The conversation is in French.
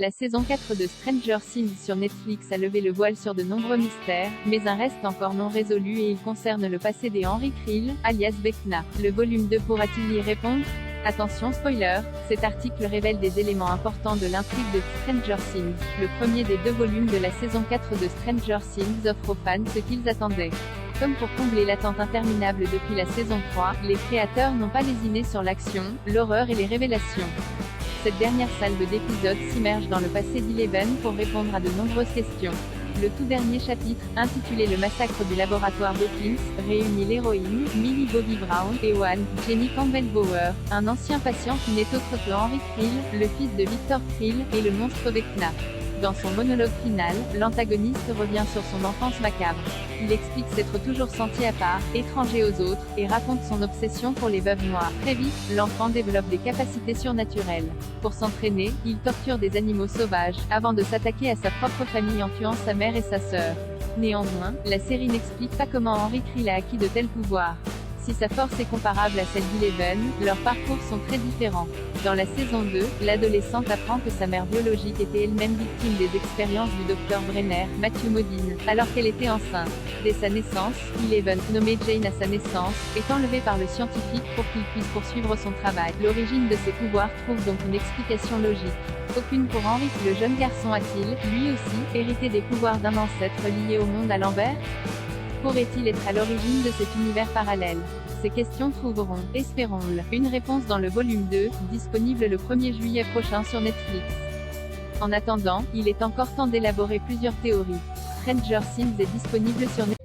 La saison 4 de Stranger Things sur Netflix a levé le voile sur de nombreux mystères, mais un reste encore non résolu et il concerne le passé des Henry Creel, alias Vecna. Le volume 2 pourra-t-il y répondre? Attention spoiler, cet article révèle des éléments importants de l'intrigue de Stranger Things. Le premier des 2 volumes de la saison 4 de Stranger Things offre aux fans ce qu'ils attendaient. Comme pour combler l'attente interminable depuis la saison 3, les créateurs n'ont pas lésiné sur l'action, l'horreur et les révélations. Cette dernière salve d'épisodes s'immerge dans le passé d'Eleven pour répondre à de nombreuses questions. Le tout dernier chapitre, intitulé Le massacre du laboratoire Dawkins, réunit l'héroïne, Millie Bobby Brown, et Ewan, Jenny Campbell Bower, un ancien patient qui n'est autre que Henry Creel, le fils de Victor Creel, et le monstre Vecna. Dans son monologue final, l'antagoniste revient sur son enfance macabre. Il explique s'être toujours senti à part, étranger aux autres, et raconte son obsession pour les veuves noires. Très vite, l'enfant développe des capacités surnaturelles. Pour s'entraîner, il torture des animaux sauvages, avant de s'attaquer à sa propre famille en tuant sa mère et sa sœur. Néanmoins, la série n'explique pas comment Henry Creel a acquis de tels pouvoirs. Si sa force est comparable à celle d'Eleven, leurs parcours sont très différents. Dans la saison 2, l'adolescente apprend que sa mère biologique était elle-même victime des expériences du docteur Brenner, Matthew Modine, alors qu'elle était enceinte. Dès sa naissance, Eleven, nommée Jane à sa naissance, est enlevée par le scientifique pour qu'il puisse poursuivre son travail. L'origine de ses pouvoirs trouve donc une explication logique. Aucune pour Henry. Le jeune garçon a-t-il, lui aussi, hérité des pouvoirs d'un ancêtre lié au monde à l'envers? Pourrait-il être à l'origine de cet univers parallèle? Ces questions trouveront, espérons-le, une réponse dans le volume 2, disponible le 1er juillet prochain sur Netflix. En attendant, il est encore temps d'élaborer plusieurs théories. Stranger Things est disponible sur Netflix.